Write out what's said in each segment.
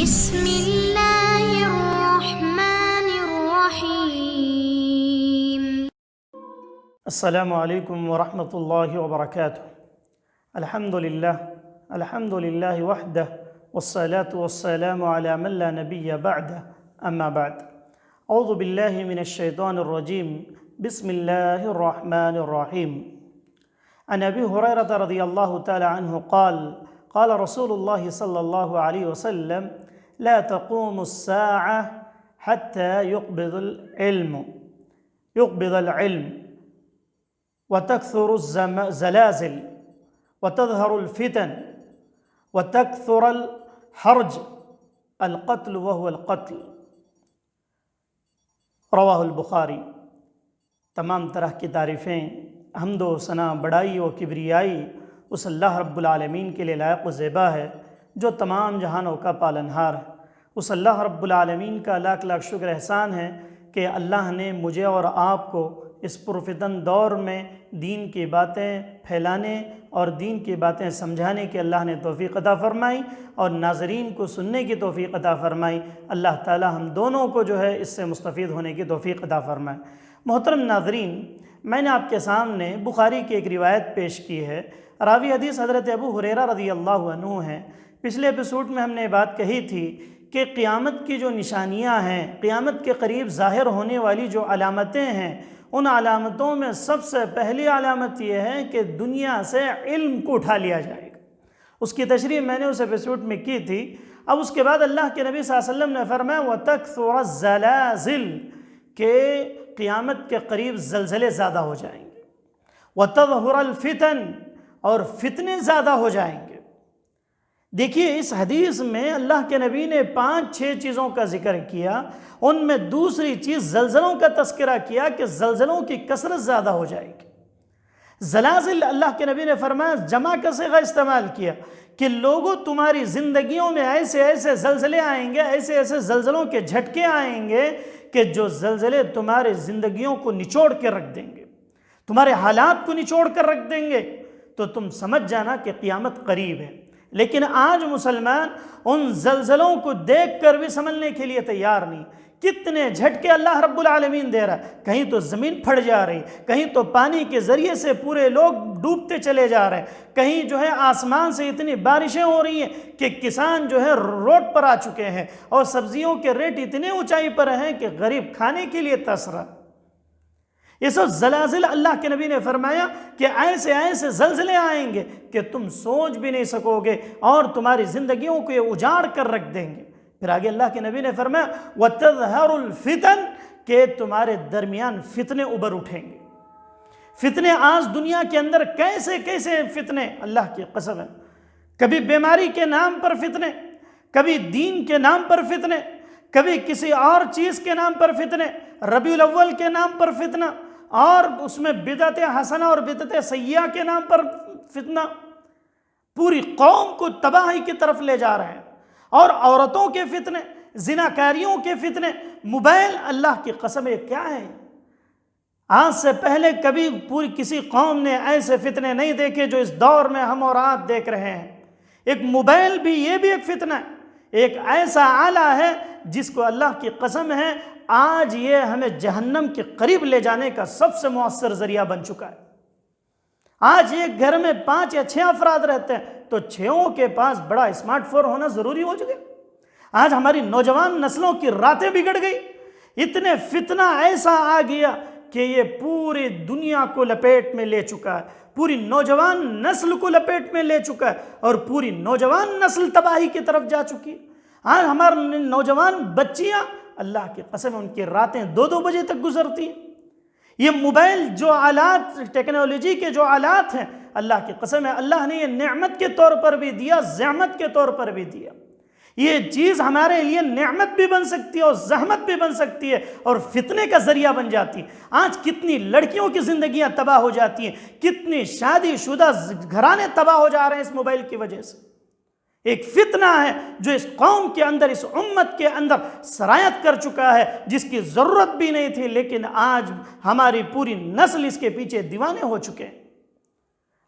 بسم الله الرحمن الرحيم. السلام علیکم ورحمۃ اللہ وبرکاتہ. الحمد للہ وحدہ والصلاة والسلام علی من لا نبی بعدہ اما بعد. اعوذ باللہ من الشیطان الرجیم. بسم اللہ الرحمن الرحیم. عن ابی ہریرہ رضی اللہ تعالی عنہ قال قال رسول اللہ صلی اللہ علیہ وسلم لا تقوم الساعة حتى يقبض العلم وتكثر الزلازل وتظهر الفتن وتكثر الحرج القتل وهو القتل. رواہ البخاری. تمام طرح کی تعریفیں، حمد و ثنا، بڑائی و کبریائی اس اللہ رب العالمین کے لیے لائق و زیبا ہے جو تمام جہانوں کا پالنہار ہے. اس اللہ رب العالمین کا لاکھ لاکھ شکر احسان ہے کہ اللہ نے مجھے اور آپ کو اس پرفتن دور میں دین کی باتیں پھیلانے اور دین کی باتیں سمجھانے کی اللہ نے توفیق عطا فرمائی اور ناظرین کو سننے کی توفیق عطا فرمائی. اللہ تعالی ہم دونوں کو جو ہے اس سے مستفید ہونے کی توفیق عطا فرمائے. محترم ناظرین، میں نے آپ کے سامنے بخاری کی ایک روایت پیش کی ہے. راوی حدیث حضرت ابو ہریرہ رضی اللہ عنہ ہیں. پچھلے ایپیسوڈ میں ہم نے بات کہی تھی کہ قیامت کی جو نشانیاں ہیں، قیامت کے قریب ظاہر ہونے والی جو علامتیں ہیں، ان علامتوں میں سب سے پہلی علامت یہ ہے کہ دنیا سے علم کو اٹھا لیا جائے گا. اس کی تشریح میں نے اس ایپیسوڈ میں کی تھی. اب اس کے بعد اللہ کے نبی صلی اللہ علیہ وسلم نے فرمایا وَتَكْثُرَ الزَّلَازِلُ کہ قیامت کے قریب زلزلے زیادہ ہو جائیں گے. وَتَظْهُرَ الْفِتَنُ اور فتنے زیادہ ہو جائیں گے. دیکھیے اس حدیث میں اللہ کے نبی نے 5-6 چیزوں کا ذکر کیا. ان میں دوسری چیز زلزلوں کا تذکرہ کیا کہ زلزلوں کی کثرت زیادہ ہو جائے گی. زلازل اللہ کے نبی نے فرمایا جمع کا صیغہ استعمال کیا کہ لوگوں تمہاری زندگیوں میں ایسے ایسے زلزلے آئیں گے، ایسے ایسے زلزلوں کے جھٹکے آئیں گے کہ جو زلزلے تمہارے زندگیوں کو نچوڑ کے رکھ دیں گے، تمہارے حالات کو نچوڑ کر رکھ دیں گے. تو تم سمجھ جانا کہ قیامت قریب ہے. لیکن آج مسلمان ان زلزلوں کو دیکھ کر بھی سمجھنے کے لیے تیار نہیں. کتنے جھٹکے اللہ رب العالمین دے رہا ہے. کہیں تو زمین پھٹ جا رہی، کہیں تو پانی کے ذریعے سے پورے لوگ ڈوبتے چلے جا رہے ہیں، کہیں جو ہے آسمان سے اتنی بارشیں ہو رہی ہیں کہ کسان جو ہے روڈ پر آ چکے ہیں اور سبزیوں کے ریٹ اتنے اونچائی پر ہیں کہ غریب کھانے کے لیے ترس رہا. یہ سب زلازل اللہ کے نبی نے فرمایا کہ ایسے ایسے زلزلے آئیں گے کہ تم سوچ بھی نہیں سکو گے اور تمہاری زندگیوں کو یہ اجاڑ کر رکھ دیں گے. پھر آگے اللہ کے نبی نے فرمایا وَتَظْهَرُ الْفِتَنُ کہ تمہارے درمیان فتنے ابھر اٹھیں گے. فتنے آج دنیا کے اندر کیسے کیسے فتنے، اللہ کی قسم ہے. کبھی بیماری کے نام پر فتنے، کبھی دین کے نام پر فتنے، کبھی کسی اور چیز کے نام پر فتنے، ربیع الاول کے نام پر فتنہ، اور اس میں بدعت حسنہ اور بدعت سیئہ کے نام پر فتنہ. پوری قوم کو تباہی کی طرف لے جا رہے ہیں. اور عورتوں کے فتنے، زناکاریوں کے فتنے، موبائل، اللہ کی قسم یہ کیا ہے؟ آج سے پہلے کبھی پوری کسی قوم نے ایسے فتنے نہیں دیکھے جو اس دور میں ہم اور آپ دیکھ رہے ہیں. ایک موبائل بھی، یہ بھی ایک فتنہ ہے. ایک ایسا آلہ ہے جس کو اللہ کی قسم ہے آج یہ ہمیں جہنم کے قریب لے جانے کا سب سے مؤثر ذریعہ بن چکا ہے. آج ایک گھر میں 5 یا 6 افراد رہتے ہیں تو 6 کے پاس بڑا اسمارٹ فون ہونا ضروری ہو چکا ہے. آج ہماری نوجوان نسلوں کی راتیں بگڑ گئی. اتنے فتنہ ایسا آ گیا کہ یہ پوری دنیا کو لپیٹ میں لے چکا ہے، پوری نوجوان نسل کو لپیٹ میں لے چکا ہے اور پوری نوجوان نسل تباہی کی طرف جا چکی ہے. آج ہمارے نوجوان بچیاں، اللہ کی قسم ان کی راتیں 2-2 بجے تک گزرتی ہیں. یہ موبائل جو آلات، ٹیکنالوجی کے جو آلات ہیں، اللہ کی قسم ہے اللہ نے یہ نعمت کے طور پر بھی دیا، زحمت کے طور پر بھی دیا. یہ چیز ہمارے لیے نعمت بھی بن سکتی ہے اور زحمت بھی بن سکتی ہے اور فتنے کا ذریعہ بن جاتی ہے. آج کتنی لڑکیوں کی زندگیاں تباہ ہو جاتی ہیں، کتنی شادی شدہ گھرانے تباہ ہو جا رہے ہیں اس موبائل کی وجہ سے. ایک فتنہ ہے جو اس قوم کے اندر، اس امت کے اندر سرایت کر چکا ہے، جس کی ضرورت بھی نہیں تھی، لیکن آج ہماری پوری نسل اس کے پیچھے دیوانے ہو چکے ہیں.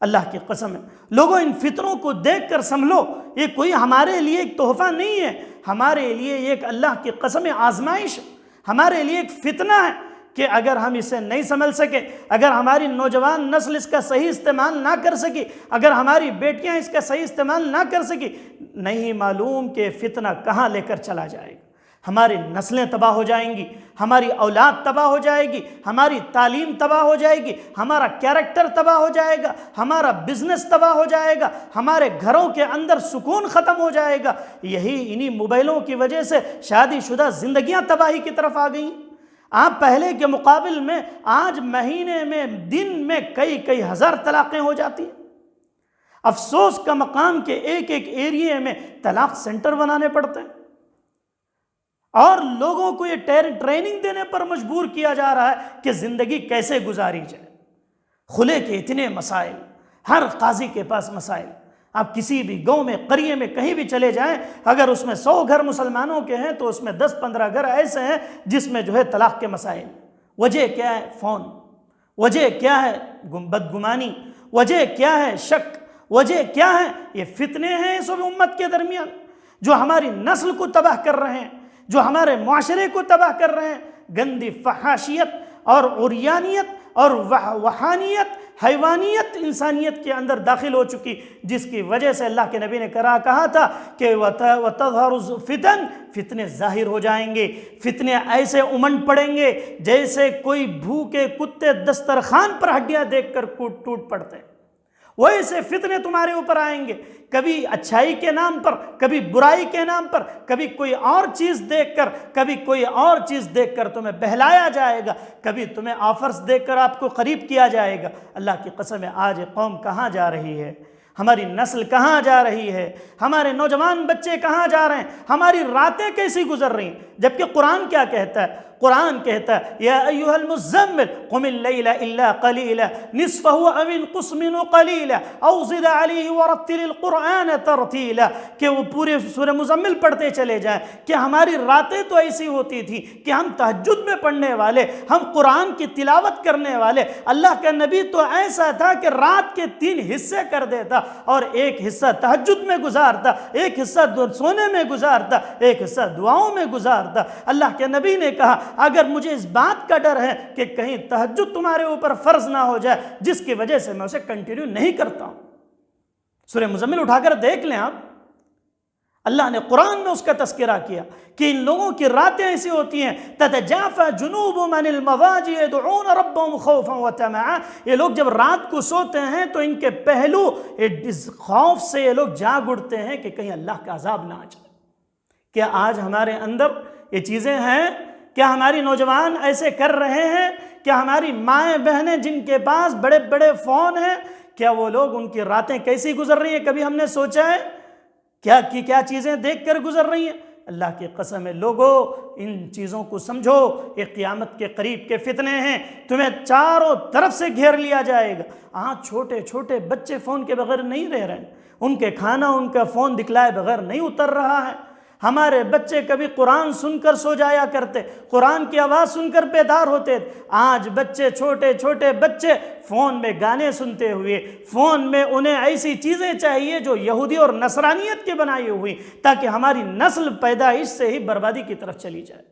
اللہ کی قسم ہے. لوگوں ان فتنوں کو دیکھ کر سنبھلو، یہ کوئی ہمارے لیے ایک تحفہ نہیں ہے، ہمارے لیے یہ ایک اللہ کی قسم آزمائش، ہمارے لیے ایک فتنہ ہے کہ اگر ہم اسے نہیں سمجھ سکے، اگر ہماری نوجوان نسل اس کا صحیح استعمال نہ کر سکی، اگر ہماری بیٹیاں اس کا صحیح استعمال نہ کر سکی، نہیں معلوم کہ فتنہ کہاں لے کر چلا جائے گا۔ ہماری نسلیں تباہ ہو جائیں گی، ہماری اولاد تباہ ہو جائے گی، ہماری تعلیم تباہ ہو جائے گی، ہمارا کیریکٹر تباہ ہو جائے گا، ہمارا بزنس تباہ ہو جائے گا، ہمارے گھروں کے اندر سکون ختم ہو جائے گا۔ یہی انہی موبائلوں کی وجہ سے شادی شدہ زندگیاں تباہی کی طرف آ گئیں۔ آپ پہلے کے مقابل میں آج مہینے میں، دن میں کئی ہزار طلاقیں ہو جاتی ہیں۔ افسوس کا مقام کہ ایک ایریے میں طلاق سینٹر بنانے پڑتے ہیں، اور لوگوں کو یہ ٹریننگ دینے پر مجبور کیا جا رہا ہے کہ زندگی کیسے گزاری جائے۔ خلے کے اتنے مسائل، ہر قاضی کے پاس مسائل۔ آپ کسی بھی گاؤں میں، قریے میں، کہیں بھی چلے جائیں، اگر اس میں 100 گھر مسلمانوں کے ہیں تو اس میں 10-15 گھر ایسے ہیں جس میں جو ہے طلاق کے مسائل۔ وجہ کیا ہے؟ فون۔ وجہ کیا ہے؟ بدگمانی۔ وجہ کیا ہے؟ شک۔ وجہ کیا ہے؟ یہ فتنے ہیں اس امت کے درمیان جو ہماری نسل کو تباہ کر رہے ہیں، جو ہمارے معاشرے کو تباہ کر رہے ہیں۔ گندی فحاشیت اور عریانیت اور وحانیت، حیوانیت انسانیت کے اندر داخل ہو چکی، جس کی وجہ سے اللہ کے نبی نے کہا تھا کہ وَتَظْهَرُ الْفِتَنُ، فتنے ظاہر ہو جائیں گے، فتنے ایسے امنڈ پڑیں گے جیسے کوئی بھوکے کتے دسترخوان پر ہڈیاں دیکھ کر ٹوٹ پڑتے ہیں۔ ویسے فتنے تمہارے اوپر آئیں گے، کبھی اچھائی کے نام پر، کبھی برائی کے نام پر، کبھی کوئی اور چیز دیکھ کر، کبھی کوئی اور چیز دیکھ کر تمہیں بہلایا جائے گا، کبھی تمہیں آفرز دیکھ کر آپ کو قریب کیا جائے گا۔ اللہ کی قسم ہے، آج قوم کہاں جا رہی ہے؟ ہماری نسل کہاں جا رہی ہے؟ ہمارے نوجوان بچے کہاں جا رہے ہیں؟ ہماری راتیں کیسی گزر رہی ہیں؟ جبکہ قرآن کیا کہتا ہے؟ قرآن کہتا ہے یا ایھا المزمل قم اللیل الا قلیلا نصفہ او انقص منہ قلیلا او زد علیہ ورتل القرآن ترتیلا، کہ وہ پورے سورہ مزمل پڑھتے چلے جائیں کہ ہماری راتیں تو ایسی ہوتی تھی کہ ہم تہجد میں پڑھنے والے، ہم قرآن کی تلاوت کرنے والے۔ اللہ کا نبی تو ایسا تھا کہ رات کے 3 حصے کر دیتا، اور ایک حصہ تہجد میں گزارتا، ایک حصہ سونے میں گزارتا، ایک حصہ دعاؤں میں گزارتا۔ اللہ کے نبی نے کہا اگر مجھے اس بات کا ڈر ہے کہ کہیں تہجد تمہارے اوپر فرض نہ ہو جائے جس کی وجہ سے میں اسے کنٹینیو نہیں کرتا ہوں۔ سورہ مزمل اٹھا کر دیکھ لیں آپ، اللہ نے قرآن میں اس کا تذکرہ کیا کہ ان لوگوں کی راتیں ایسی ہوتی ہیں تتجافى جنوبهم عن المضاجع يدعون ربهم خوفا وطمعا، یہ لوگ جب رات کو سوتے ہیں تو ان کے پہلو اس خوف سے یہ لوگ جاگ اٹھتے ہیں کہ کہیں اللہ کا عذاب نہ آ جائے۔ کیا آج ہمارے اندر یہ چیزیں ہیں؟ کیا ہماری نوجوان ایسے کر رہے ہیں؟ کیا ہماری مائیں بہنیں جن کے پاس بڑے بڑے فون ہیں، کیا وہ لوگ ان کی راتیں کیسی گزر رہی ہیں؟ کبھی ہم نے سوچا ہے؟ کیا چیزیں دیکھ کر گزر رہی ہیں؟ اللہ کی قسم ہے لوگو، ان چیزوں کو سمجھو، یہ قیامت کے قریب کے فتنے ہیں، تمہیں چاروں طرف سے گھیر لیا جائے گا۔ آج چھوٹے چھوٹے بچے فون کے بغیر نہیں رہ رہے ہیں، ان کے کھانا ان کا فون دکھلائے بغیر نہیں اتر رہا ہے۔ ہمارے بچے کبھی قرآن سن کر سو جایا کرتے، قرآن کی آواز سن کر بیدار ہوتے، آج بچے، چھوٹے چھوٹے بچے فون میں گانے سنتے ہوئے، فون میں انہیں ایسی چیزیں چاہیے جو یہودی اور نصرانیت کی بنائی ہوئی، تاکہ ہماری نسل پیدائش سے ہی بربادی کی طرف چلی جائے۔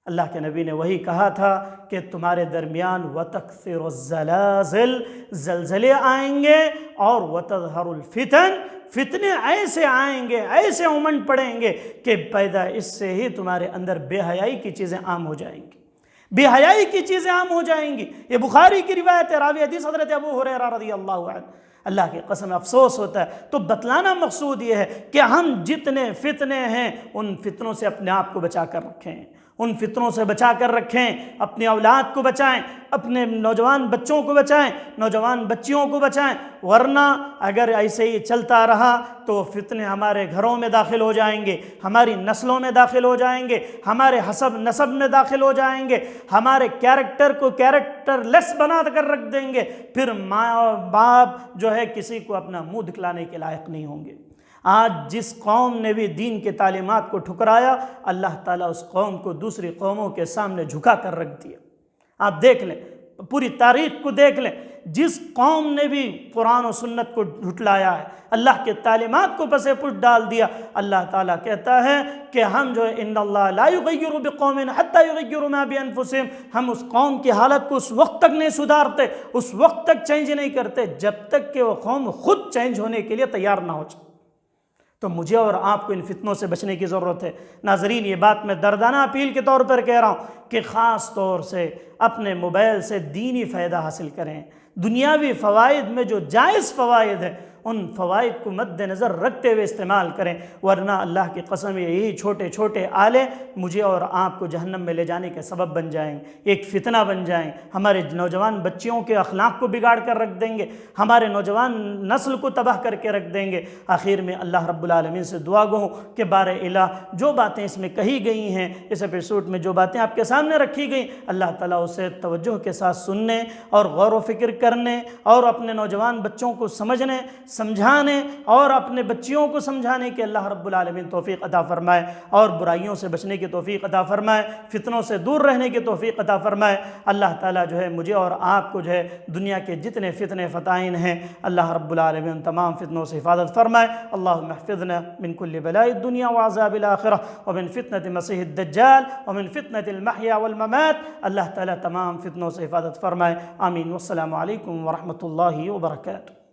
اللہ کے نبی نے وہی کہا تھا کہ تمہارے درمیان وَتَكْثِرُ الزَّلَازِلِ، زلزلے آئیں گے، اور وَتَظْهَرُ الْفِتَنِ، فتنے ایسے آئیں گے، ایسے امنڈ پڑیں گے کہ پیدا اس سے ہی تمہارے اندر بے حیائی کی چیزیں عام ہو جائیں گی، بے حیائی کی چیزیں عام ہو جائیں گی۔ یہ بخاری کی روایت ہے، راوی حدیث حضرت ابو ہریرہ رضی اللہ عنہ۔ اللہ کی قسم افسوس ہوتا ہے۔ تو بتلانا مقصود یہ ہے کہ ہم جتنے فتنے ہیں ان فتنوں سے اپنے آپ کو بچا کر رکھیں، ان فتنوں سے بچا کر رکھیں، اپنی اولاد کو بچائیں، اپنے نوجوان بچوں کو بچائیں، نوجوان بچیوں کو بچائیں، ورنہ اگر ایسے ہی چلتا رہا تو فتنے ہمارے گھروں میں داخل ہو جائیں گے، ہماری نسلوں میں داخل ہو جائیں گے، ہمارے حسب نسب میں داخل ہو جائیں گے، ہمارے کیریکٹر کو کیریکٹر لیس بنا کر رکھ دیں گے، پھر ماں اور باپ جو ہے کسی کو اپنا منہ دکھلانے کے لائق نہیں ہوں گے۔ آج جس قوم نے بھی دین کے تعلیمات کو ٹھکرایا، اللہ تعالیٰ اس قوم کو دوسری قوموں کے سامنے جھکا کر رکھ دیا۔ آپ دیکھ لیں، پوری تاریخ کو دیکھ لیں، جس قوم نے بھی قرآن و سنت کو جھٹلایا ہے، اللہ کے تعلیمات کو پس پشت ڈال دیا، اللہ تعالیٰ کہتا ہے کہ ہم جو ہے ان اللہ لا یغیر بقوم حتی یغیروا ما بانفسہم، ہم اس قوم کی حالت کو اس وقت تک نہیں سدھارتے، اس وقت تک چینج نہیں کرتے جب تک کہ وہ قوم خود چینج ہونے کے لیے تیار نہ ہو جائے۔ تو مجھے اور آپ کو ان فتنوں سے بچنے کی ضرورت ہے۔ ناظرین، یہ بات میں دردانہ اپیل کے طور پر کہہ رہا ہوں کہ خاص طور سے اپنے موبائل سے دینی فائدہ حاصل کریں، دنیاوی فوائد میں جو جائز فوائد ہیں ان فوائد کو مد نظر رکھتے ہوئے استعمال کریں، ورنہ اللہ کی قسم یہی چھوٹے چھوٹے آلے مجھے اور آپ کو جہنم میں لے جانے کے سبب بن جائیں، ایک فتنہ بن جائیں، ہمارے نوجوان بچیوں کے اخلاق کو بگاڑ کر رکھ دیں گے، ہمارے نوجوان نسل کو تباہ کر کے رکھ دیں گے۔ آخر میں اللہ رب العالمین سے دعا گو ہوں کہ بار الہ جو باتیں اس میں کہی گئی ہیں، اس ایپیسوڈ میں جو باتیں آپ کے سامنے رکھی گئیں، اللہ تعالیٰ اسے توجہ کے ساتھ سننے اور غور و فکر کرنے اور اپنے نوجوان بچوں کو سمجھنے، سمجھانے اور اپنے بچیوں کو سمجھانے کے اللہ رب العالمین توفیق عطا فرمائے، اور برائیوں سے بچنے کی توفیق عطا فرمائے، فتنوں سے دور رہنے کی توفیق عطا فرمائے۔ اللہ تعالیٰ جو ہے مجھے اور آپ کو جو ہے دنیا کے جتنے فتنے فتائن ہیں اللہ رب العالمین تمام فتنوں سے حفاظت فرمائے۔ اللہم احفظنا من کل بلاء الدنیا وعذاب الآخرہ ومن فتنة مسیح الدجال ومن فتنة المحیا والممات۔ اللہ تعالیٰ تمام فتنوں سے حفاظت فرمائے، آمین۔ والسلام علیکم ورحمۃ اللہ وبرکاتہ۔